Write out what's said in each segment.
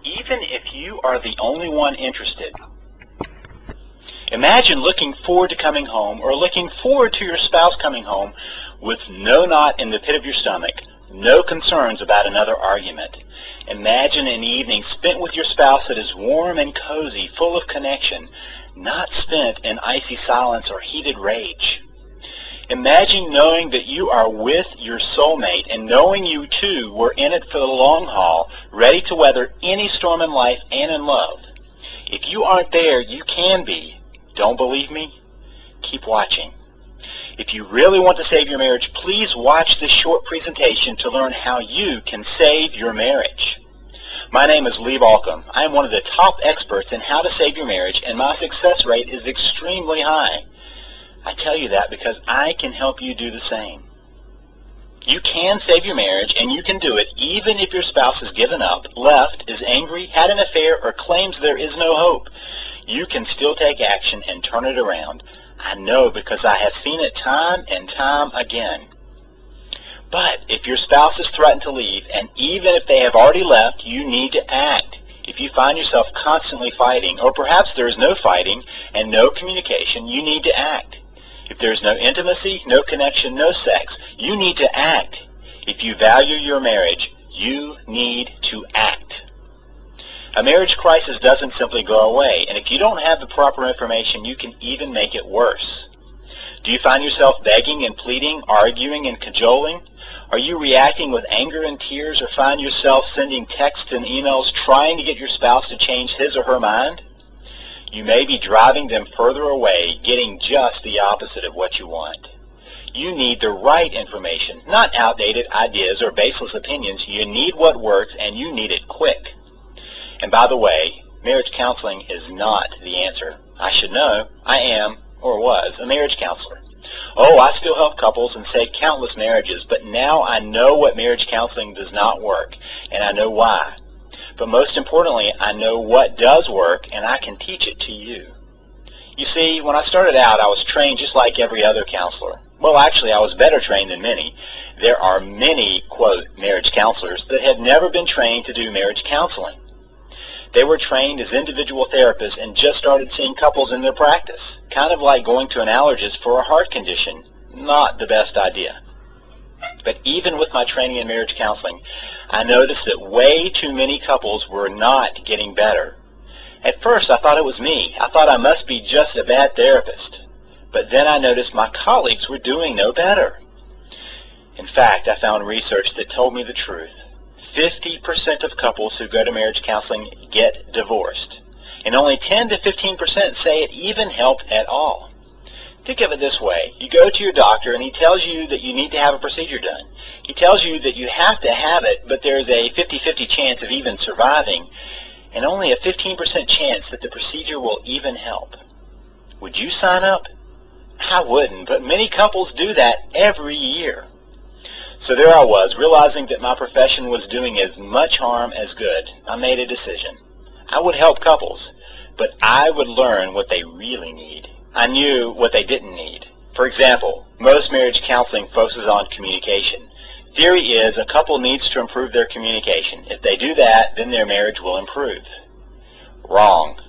even if you are the only one interested. Imagine looking forward to coming home or looking forward to your spouse coming home with no knot in the pit of your stomach, no concerns about another argument. Imagine an evening spent with your spouse that is warm and cozy, full of connection, not spent in icy silence or heated rage. Imagine knowing that you are with your soulmate and knowing you two were in it for the long haul, ready to weather any storm in life and in love. If you aren't there, you can be. Don't believe me? Keep watching. If you really want to save your marriage, please watch this short presentation to learn how you can save your marriage. My name is Lee Balcom. I am one of the top experts in how to save your marriage, and my success rate is extremely high. I tell you that because I can help you do the same. You can save your marriage, and you can do it even if your spouse has given up, left, is angry, had an affair, or claims there is no hope. You can still take action and turn it around. I know because I have seen it time and time again. But if your spouse has threatened to leave, and even if they have already left, you need to act. If you find yourself constantly fighting, or perhaps there is no fighting and no communication, you need to act. If there is no intimacy, no connection, no sex, you need to act. If you value your marriage, you need to act. A marriage crisis doesn't simply go away, and if you don't have the proper information, you can even make it worse. Do you find yourself begging and pleading, arguing and cajoling? Are you reacting with anger and tears, or find yourself sending texts and emails trying to get your spouse to change his or her mind? You may be driving them further away, getting just the opposite of what you want. You need the right information, not outdated ideas or baseless opinions. You need what works, and you need it quick. And by the way, marriage counseling is not the answer. I should know. I am, or was, a marriage counselor. Oh, I still help couples and save countless marriages, but now I know what marriage counseling does not work, and I know why. But most importantly, I know what does work, and I can teach it to you. You see, when I started out, I was trained just like every other counselor. Well, actually, I was better trained than many. There are many, quote, marriage counselors that have never been trained to do marriage counseling. They were trained as individual therapists and just started seeing couples in their practice. Kind of like going to an allergist for a heart condition. Not the best idea. But even with my training in marriage counseling, I noticed that way too many couples were not getting better. At first, I thought it was me. I thought I must be just a bad therapist. But then I noticed my colleagues were doing no better. In fact, I found research that told me the truth. 50% of couples who go to marriage counseling get divorced, and only 10 to 15% say it even helped at all. Think of it this way. You go to your doctor and he tells you that you need to have a procedure done. He tells you that you have to have it, but there's a 50-50 chance of even surviving, and only a 15% chance that the procedure will even help. Would you sign up? I wouldn't, but many couples do that every year. So there I was, realizing that my profession was doing as much harm as good. I made a decision. I would help couples, but I would learn what they really need. I knew what they didn't need. For example, most marriage counseling focuses on communication. Theory is a couple needs to improve their communication. If they do that, then their marriage will improve. Wrong.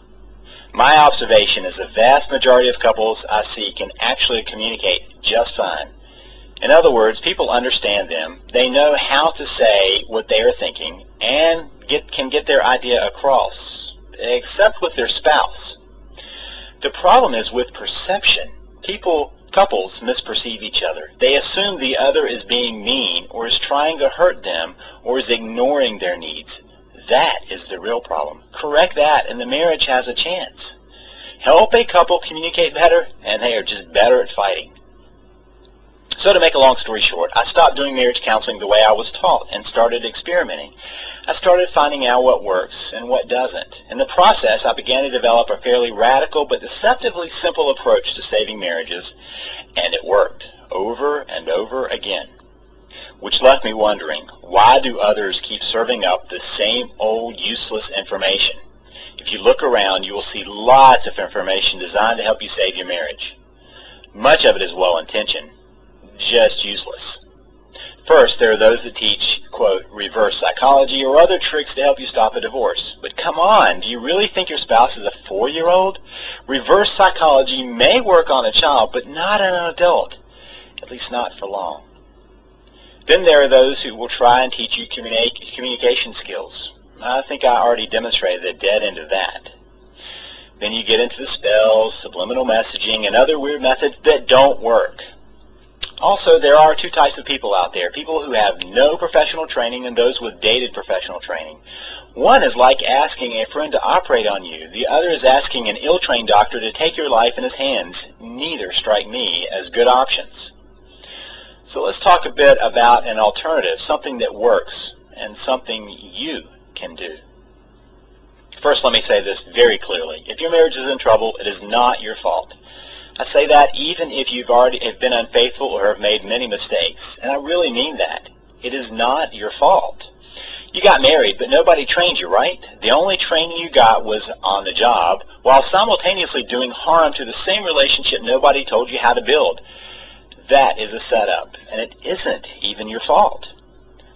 My observation is the vast majority of couples I see can actually communicate just fine. In other words, people understand them. They know how to say what they are thinking and can get their idea across, except with their spouse. The problem is with perception. Couples misperceive each other. They assume the other is being mean or is trying to hurt them or is ignoring their needs. That is the real problem. Correct that and the marriage has a chance. Help a couple communicate better and they are just better at fighting. So to make a long story short, I stopped doing marriage counseling the way I was taught and started experimenting. I started finding out what works and what doesn't. In the process, I began to develop a fairly radical but deceptively simple approach to saving marriages, and it worked over and over again. Which left me wondering, why do others keep serving up the same old useless information? If you look around, you will see lots of information designed to help you save your marriage. Much of it is well-intentioned, just useless. First, there are those that teach, quote, reverse psychology or other tricks to help you stop a divorce. But come on, do you really think your spouse is a 4-year-old? Reverse psychology may work on a child, but not on an adult, at least not for long. Then there are those who will try and teach you communication skills. I think I already demonstrated the dead end of that. Then you get into the spells, subliminal messaging, and other weird methods that don't work. Also, there are two types of people out there, people who have no professional training and those with dated professional training. One is like asking a friend to operate on you. The other is asking an ill-trained doctor to take your life in his hands. Neither strike me as good options. So let's talk a bit about an alternative, something that works and something you can do. First, let me say this very clearly. If your marriage is in trouble, it is not your fault. I say that even if you've already been unfaithful or have made many mistakes, and I really mean that. It is not your fault. You got married, but nobody trained you, right? The only training you got was on the job, while simultaneously doing harm to the same relationship nobody told you how to build. That is a setup, and it isn't even your fault.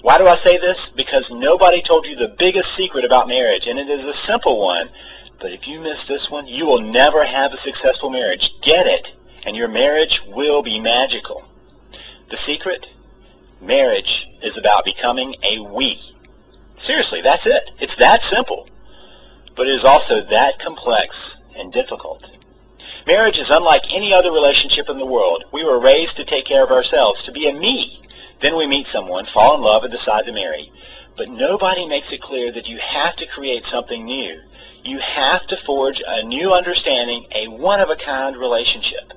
Why do I say this? Because nobody told you the biggest secret about marriage, and it is a simple one. But if you miss this one, you will never have a successful marriage. Get it, and your marriage will be magical. The secret? Marriage is about becoming a we. Seriously, that's it. It's that simple. But it is also that complex and difficult. Marriage is unlike any other relationship in the world. We were raised to take care of ourselves, to be a me. Then we meet someone, fall in love, and decide to marry. But nobody makes it clear that you have to create something new. You have to forge a new understanding, a one-of-a-kind relationship.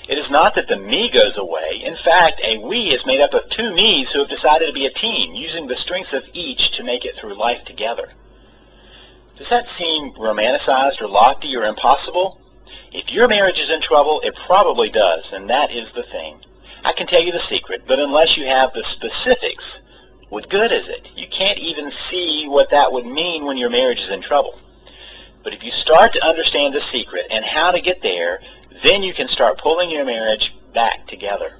It is not that the me goes away. In fact, a we is made up of two me's who have decided to be a team, using the strengths of each to make it through life together. Does that seem romanticized or lofty or impossible? If your marriage is in trouble, it probably does, and that is the thing. I can tell you the secret, but unless you have the specifics, what good is it? You can't even see what that would mean when your marriage is in trouble. But if you start to understand the secret and how to get there, then you can start pulling your marriage back together.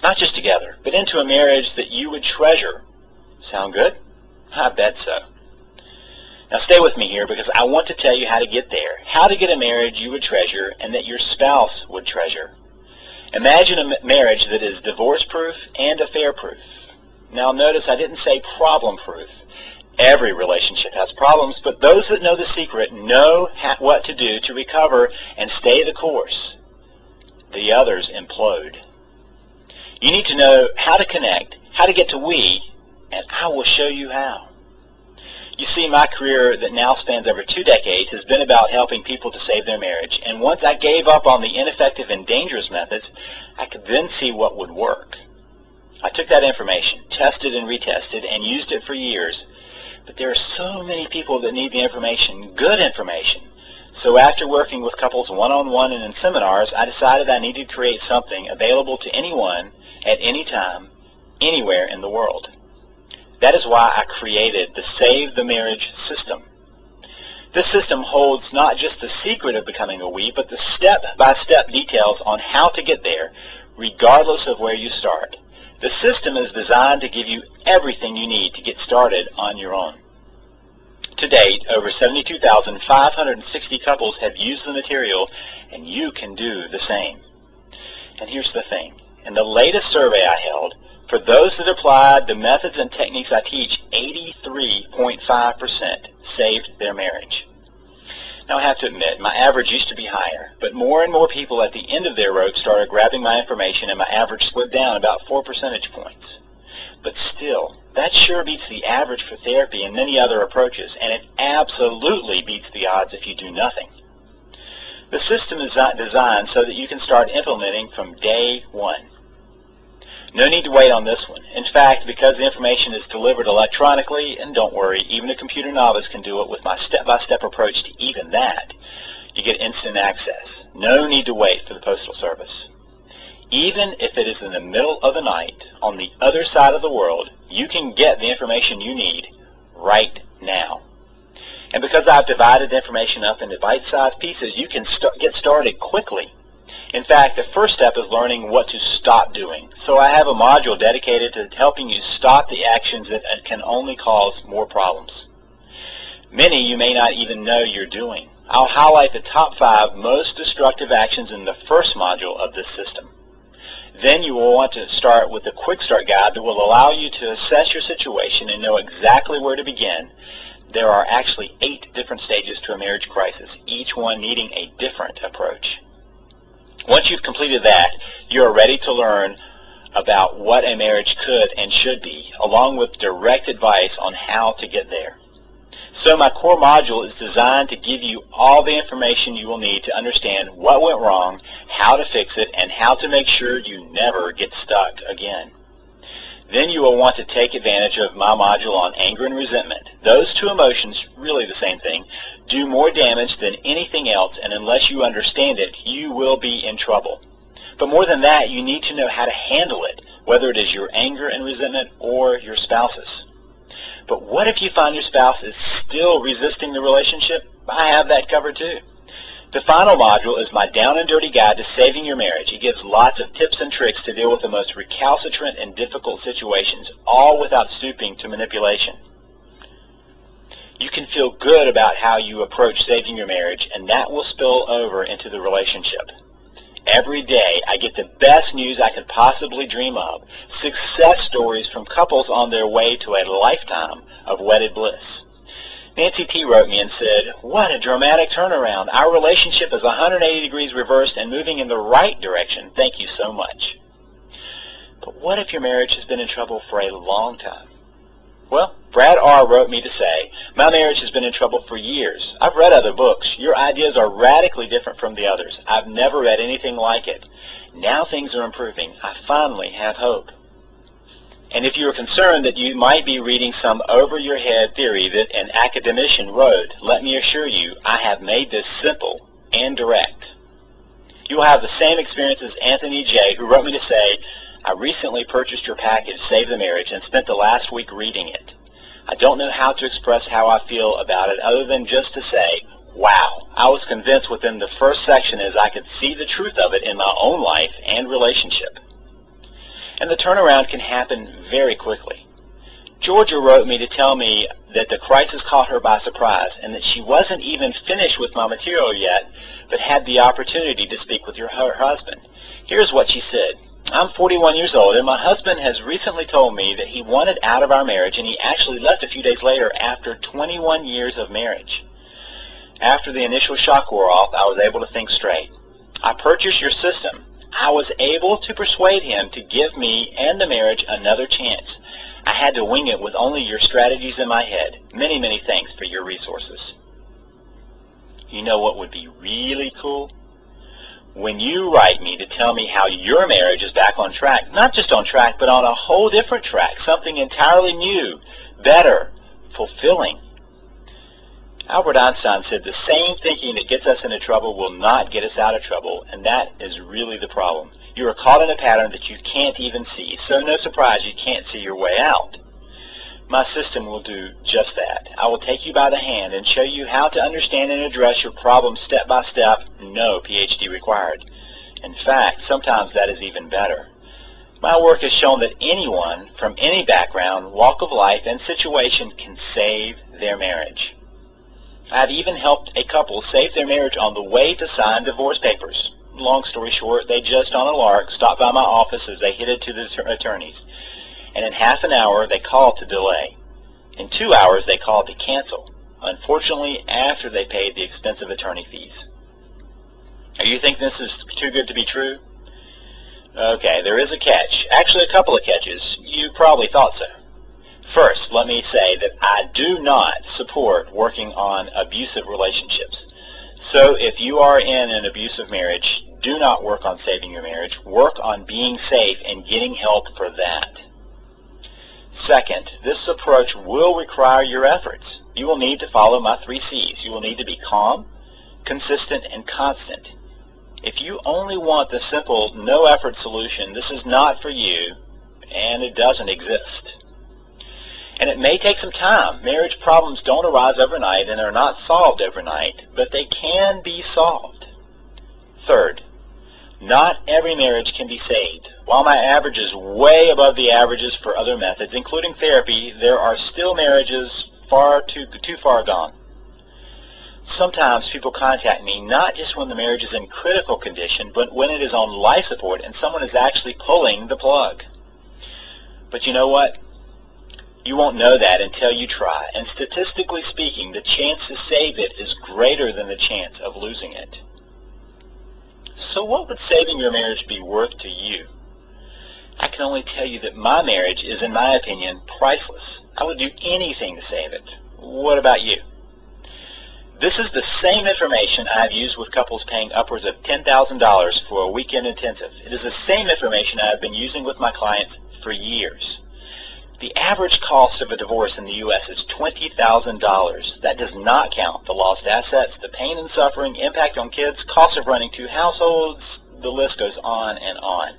Not just together, but into a marriage that you would treasure. Sound good? I bet so. Now stay with me here because I want to tell you how to get there, how to get a marriage you would treasure and that your spouse would treasure. Imagine a marriage that is divorce-proof and affair-proof. Now notice I didn't say problem-proof. Every relationship has problems, but those that know the secret know what to do to recover and stay the course. The others implode. You need to know how to connect, how to get to we, and I will show you how. You see, my career that now spans over 2 decades has been about helping people to save their marriage, and once I gave up on the ineffective and dangerous methods, I could then see what would work. I took that information, tested and retested, and used it for years. But there are so many people that need the information, good information. So after working with couples one-on-one and in seminars, I decided I needed to create something available to anyone, at any time, anywhere in the world. That is why I created the Save the Marriage system. This system holds not just the secret of becoming a we, but the step-by-step details on how to get there, regardless of where you start. The system is designed to give you everything you need to get started on your own. To date, over 72,560 couples have used the material, and you can do the same. And here's the thing. In the latest survey I held, for those that applied the methods and techniques I teach, 83.5% saved their marriage. Now I have to admit, my average used to be higher, but more and more people at the end of their rope started grabbing my information and my average slid down about 4 percentage points. But still, that sure beats the average for therapy and many other approaches, and it absolutely beats the odds if you do nothing. The system is designed so that you can start implementing from day one. No need to wait on this one. In fact, because the information is delivered electronically, and don't worry, even a computer novice can do it with my step-by-step approach to even that, you get instant access. No need to wait for the postal service. Even if it is in the middle of the night, on the other side of the world, you can get the information you need right now. And because I've divided the information up into bite-sized pieces, you can get started quickly. In fact, the first step is learning what to stop doing. So I have a module dedicated to helping you stop the actions that can only cause more problems. Many you may not even know you're doing. I'll highlight the top 5 most destructive actions in the first module of this system. Then you will want to start with a quick start guide that will allow you to assess your situation and know exactly where to begin. There are actually 8 different stages to a marriage crisis, each one needing a different approach. Once you've completed that, you are ready to learn about what a marriage could and should be, along with direct advice on how to get there. So my core module is designed to give you all the information you will need to understand what went wrong, how to fix it, and how to make sure you never get stuck again. Then you will want to take advantage of my module on anger and resentment. Those 2 emotions, really the same thing, do more damage than anything else, and unless you understand it, you will be in trouble. But more than that, you need to know how to handle it, whether it is your anger and resentment or your spouse's. But what if you find your spouse is still resisting the relationship? I have that covered too. The final module is my down and dirty guide to saving your marriage. It gives lots of tips and tricks to deal with the most recalcitrant and difficult situations, all without stooping to manipulation. You can feel good about how you approach saving your marriage, and that will spill over into the relationship. Every day I get the best news I could possibly dream of, success stories from couples on their way to a lifetime of wedded bliss. Nancy T. wrote me and said, "What a dramatic turnaround. Our relationship is 180 degrees reversed and moving in the right direction. Thank you so much." But what if your marriage has been in trouble for a long time? Well, Brad R. wrote me to say, "My marriage has been in trouble for years. I've read other books. Your ideas are radically different from the others. I've never read anything like it. Now things are improving. I finally have hope." And if you are concerned that you might be reading some over-your-head theory that an academician wrote, let me assure you, I have made this simple and direct. You will have the same experience as Anthony J., who wrote me to say, "I recently purchased your package, Save the Marriage, and spent the last week reading it. I don't know how to express how I feel about it other than just to say, wow, I was convinced within the first section as I could see the truth of it in my own life and relationship." And the turnaround can happen very quickly. Georgia wrote me to tell me that the crisis caught her by surprise and that she wasn't even finished with my material yet, but had the opportunity to speak with her husband. Here's what she said. "I'm 41 years old, and my husband has recently told me that he wanted out of our marriage, and he actually left a few days later after 21 years of marriage. After the initial shock wore off, I was able to think straight. I purchased your system. I was able to persuade him to give me and the marriage another chance. I had to wing it with only your strategies in my head. Many, many thanks for your resources." You know what would be really cool? When you write me to tell me how your marriage is back on track, not just on track, but on a whole different track, something entirely new, better, fulfilling. Albert Einstein said the same thinking that gets us into trouble will not get us out of trouble, and that is really the problem. You are caught in a pattern that you can't even see, so no surprise you can't see your way out. My system will do just that. I will take you by the hand and show you how to understand and address your problem step by step, no PhD required. In fact, sometimes that is even better. My work has shown that anyone from any background, walk of life, and situation can save their marriage. I've even helped a couple save their marriage on the way to sign divorce papers. Long story short, they just on a lark stopped by my office as they headed to the attorneys. And in half an hour, they called to delay. In 2 hours, they called to cancel. Unfortunately, after they paid the expensive attorney fees. Now, you think this is too good to be true? Okay, there is a catch. Actually, a couple of catches. You probably thought so. First, let me say that I do not support working on abusive relationships. So if you are in an abusive marriage, do not work on saving your marriage. Work on being safe and getting help for that. Second, this approach will require your efforts. You will need to follow my 3 C's. You will need to be calm, consistent, and constant. If you only want the simple, no-effort solution, this is not for you, and it doesn't exist. And it may take some time. Marriage problems don't arise overnight and are not solved overnight, but they can be solved. Third, Not every marriage can be saved. While my average is way above the averages for other methods, including therapy, there are still marriages too far gone. Sometimes people contact me not just when the marriage is in critical condition, but when it is on life support and someone is actually pulling the plug. But you know what? You won't know that until you try, and statistically speaking, the chance to save it is greater than the chance of losing it. So what would saving your marriage be worth to you? I can only tell you that my marriage is, in my opinion, priceless. I would do anything to save it. What about you? This is the same information I've used with couples paying upwards of $10,000 for a weekend intensive. It is the same information I've been using with my clients for years. The average cost of a divorce in the U.S. is $20,000. That does not count the lost assets, the pain and suffering, impact on kids, cost of running two households. The list goes on and on.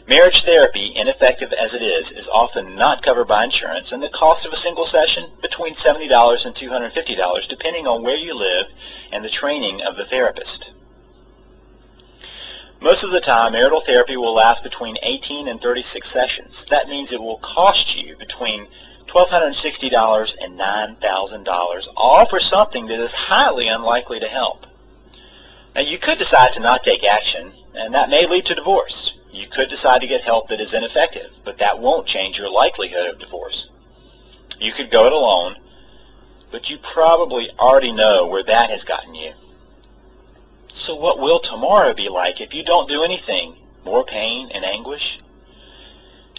Marriage therapy, ineffective as it is often not covered by insurance, and the cost of a single session between $70 and $250, depending on where you live and the training of the therapist. Most of the time, marital therapy will last between 18 and 36 sessions. That means it will cost you between $1,260 and $9,000, all for something that is highly unlikely to help. Now, you could decide to not take action, and that may lead to divorce. You could decide to get help that is ineffective, but that won't change your likelihood of divorce. You could go it alone, but you probably already know where that has gotten you. So what will tomorrow be like if you don't do anything? More pain and anguish?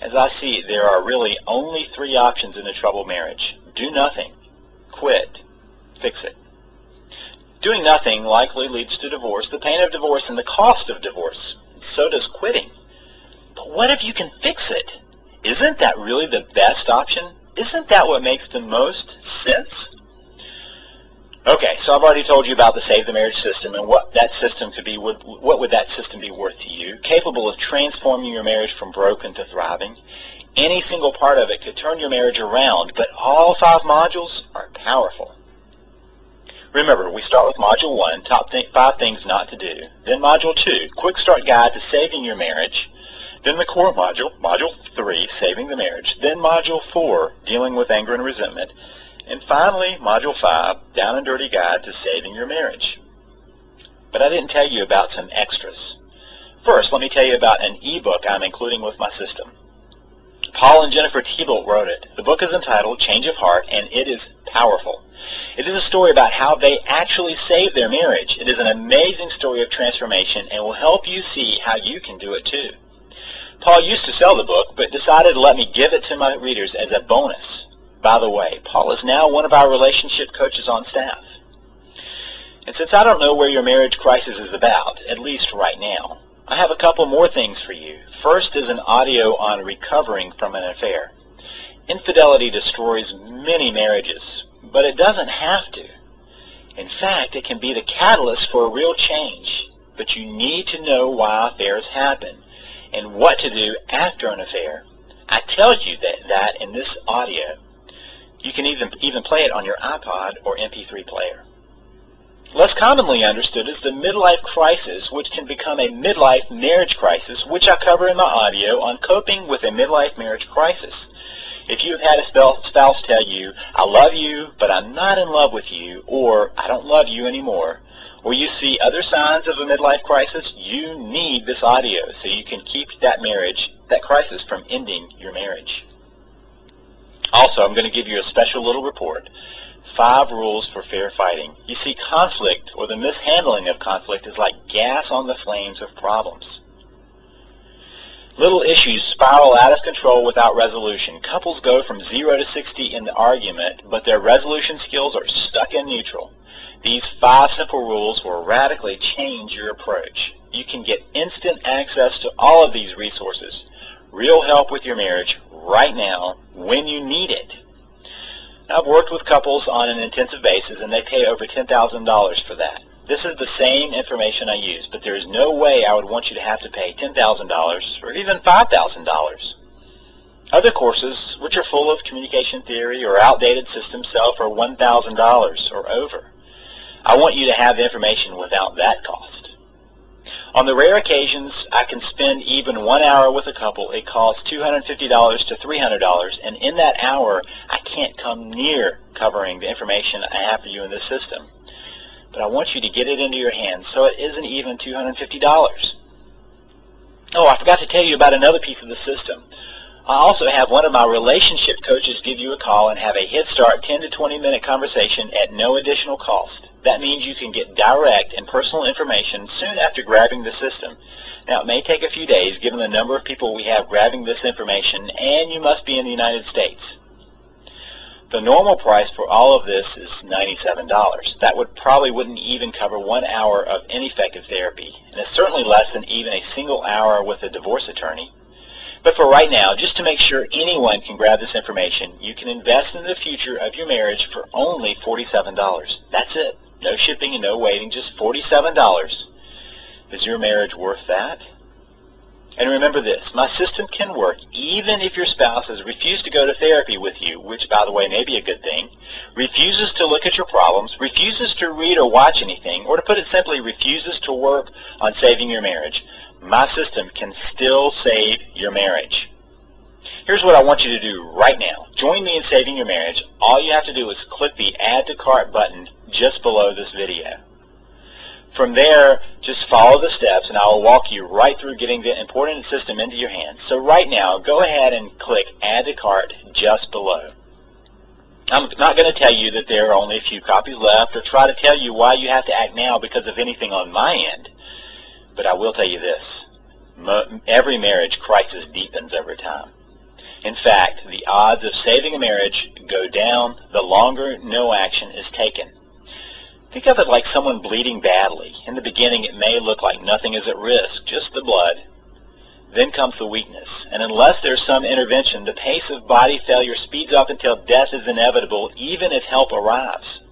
As I see it, there are really only three options in a troubled marriage. Do nothing, quit, fix it. Doing nothing likely leads to divorce, the pain of divorce, and the cost of divorce. So does quitting. But what if you can fix it? Isn't that really the best option? Isn't that what makes the most sense? Okay, so I've already told you about the Save the Marriage system and what that system could be. What would that system be worth to you? Capable of transforming your marriage from broken to thriving. Any single part of it could turn your marriage around, but all 5 modules are powerful. Remember, we start with Module 1, top 5 things not to do. Then Module 2, Quick Start Guide to Saving Your Marriage. Then the core module, Module 3, Saving the Marriage. Then Module 4, Dealing with Anger and Resentment. And finally, Module 5, Down and Dirty Guide to Saving Your Marriage. But I didn't tell you about some extras. First, let me tell you about an ebook I'm including with my system. Paul and Jennifer Thibault wrote it. The book is entitled Change of Heart, and it is powerful. It is a story about how they actually saved their marriage. It is an amazing story of transformation and will help you see how you can do it too. Paul used to sell the book, but decided to let me give it to my readers as a bonus. By the way, Paul is now one of our relationship coaches on staff. And since I don't know where your marriage crisis is about, at least right now, I have a couple more things for you. First is an audio on recovering from an affair. Infidelity destroys many marriages, but it doesn't have to. In fact, it can be the catalyst for a real change. But you need to know why affairs happen and what to do after an affair. I tell you that in this audio. You can even play it on your iPod or MP3 player. Less commonly understood is the midlife crisis, which can become a midlife marriage crisis, which I cover in my audio on coping with a midlife marriage crisis. If you have had a spouse tell you, I love you, but I'm not in love with you, or I don't love you anymore, or you see other signs of a midlife crisis, you need this audio so you can keep that crisis from ending your marriage. Also, I'm going to give you a special little report. 5 rules for fair fighting. You see, conflict, or the mishandling of conflict, is like gas on the flames of problems. Little issues spiral out of control without resolution. Couples go from 0 to 60 in the argument, but their resolution skills are stuck in neutral. These 5 simple rules will radically change your approach. You can get instant access to all of these resources. Real help with your marriage right now when you need it. I've worked with couples on an intensive basis, and they pay over $10,000 for that. This is the same information I use, but there is no way I would want you to have to pay $10,000 or even $5,000. Other courses, which are full of communication theory or outdated systems, sell for $1,000 or over. I want you to have the information without that cost. On the rare occasions I can spend even 1 hour with a couple, it costs $250 to $300, and in that hour I can't come near covering the information I have for you in this system. But I want you to get it into your hands, so it isn't even $250. Oh, I forgot to tell you about another piece of the system. I also have one of my relationship coaches give you a call and have a Head Start 10 to 20 minute conversation at no additional cost. That means you can get direct and personal information soon after grabbing the system. Now, it may take a few days given the number of people we have grabbing this information, and you must be in the United States. The normal price for all of this is $97. That probably wouldn't even cover 1 hour of ineffective therapy, and it's certainly less than even a single hour with a divorce attorney. But for right now, just to make sure anyone can grab this information, you can invest in the future of your marriage for only $47. That's it. No shipping and no waiting, just $47. Is your marriage worth that? And remember this, my system can work even if your spouse has refused to go to therapy with you, which, by the way, may be a good thing, refuses to look at your problems, refuses to read or watch anything, or to put it simply, refuses to work on saving your marriage. My system can still save your marriage. Here's what I want you to do right now. Join me in saving your marriage. All you have to do is click the Add to Cart button just below this video. From there, just follow the steps and I will walk you right through getting the important system into your hands. So right now, go ahead and click Add to Cart just below. I'm not going to tell you that there are only a few copies left or try to tell you why you have to act now because of anything on my end. But I will tell you this, every marriage crisis deepens over time. In fact, the odds of saving a marriage go down the longer no action is taken. Think of it like someone bleeding badly. In the beginning, it may look like nothing is at risk, just the blood. Then comes the weakness, and unless there's some intervention, the pace of body failure speeds up until death is inevitable, even if help arrives.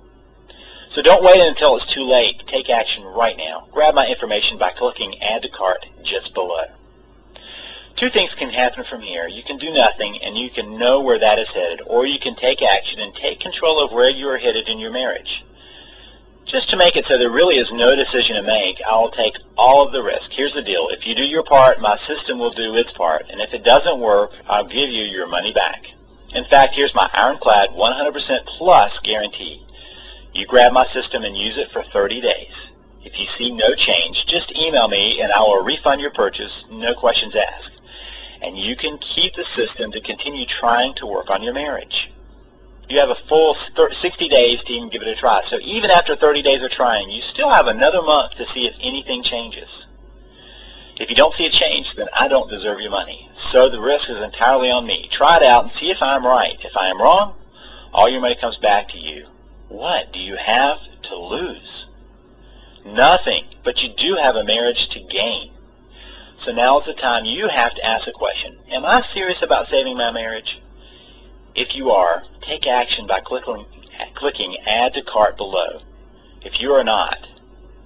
So don't wait until it's too late. Take action right now. Grab my information by clicking Add to Cart just below. Two things can happen from here. You can do nothing and you can know where that is headed, or you can take action and take control of where you are headed in your marriage. Just to make it so there really is no decision to make, I'll take all of the risk. Here's the deal. If you do your part, my system will do its part, and if it doesn't work, I'll give you your money back. In fact, here's my ironclad 100% plus guarantee. You grab my system and use it for 30 days. If you see no change, just email me and I will refund your purchase, no questions asked. And you can keep the system to continue trying to work on your marriage. You have a full 60 days to even give it a try. So even after 30 days of trying, you still have another month to see if anything changes. If you don't see a change, then I don't deserve your money. So the risk is entirely on me. Try it out and see if I'm right. If I am wrong, all your money comes back to you. What do you have to lose? Nothing, but you do have a marriage to gain. So now is the time you have to ask the question, am I serious about saving my marriage? If you are, take action by clicking Add to Cart below. If you are not,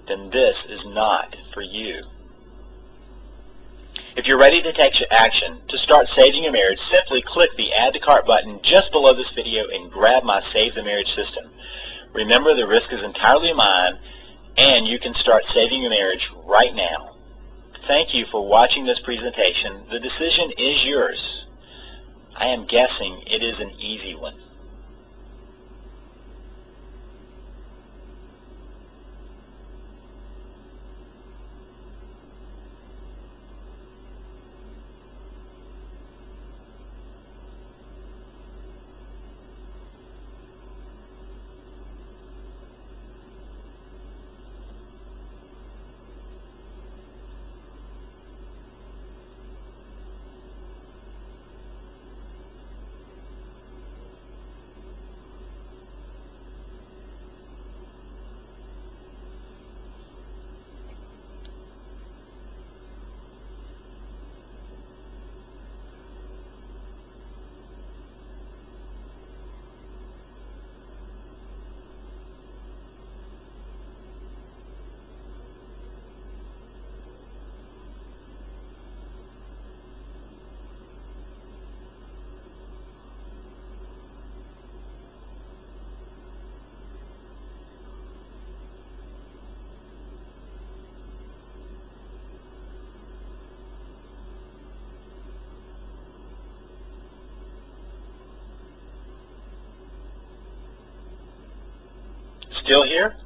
then this is not for you. If you're ready to take action to start saving your marriage, simply click the Add to Cart button just below this video and grab my Save the Marriage system. Remember, the risk is entirely mine, and you can start saving your marriage right now. Thank you for watching this presentation. The decision is yours. I am guessing it is an easy one. Still here?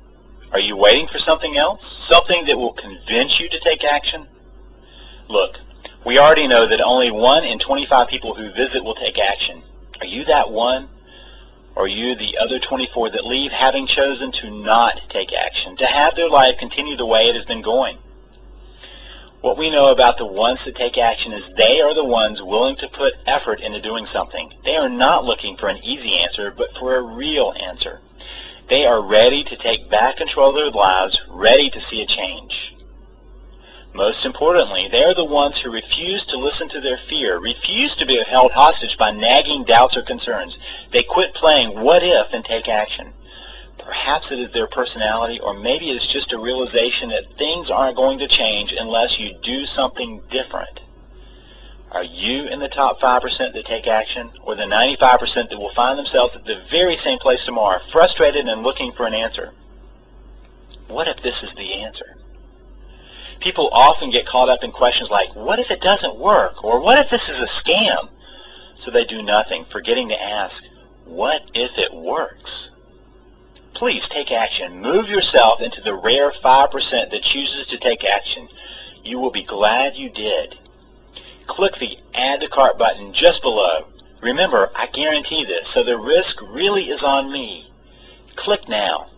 Are you waiting for something else? Something that will convince you to take action? Look, we already know that only 1 in 25 people who visit will take action. Are you that one? Or are you the other 24 that leave having chosen to not take action, to have their life continue the way it has been going? What we know about the ones that take action is they are the ones willing to put effort into doing something. They are not looking for an easy answer, but for a real answer. They are ready to take back control of their lives, ready to see a change. Most importantly, they are the ones who refuse to listen to their fear, refuse to be held hostage by nagging doubts or concerns. They quit playing what if and take action. Perhaps it is their personality, or maybe it's just a realization that things aren't going to change unless you do something different. Are you in the top 5% that take action, or the 95% that will find themselves at the very same place tomorrow, frustrated and looking for an answer? What if this is the answer? People often get caught up in questions like, what if it doesn't work? Or what if this is a scam? So they do nothing, forgetting to ask, what if it works? Please take action. Move yourself into the rare 5% that chooses to take action. You will be glad you did. Click the Add to Cart button just below. Remember, I guarantee this, so the risk really is on me. Click now.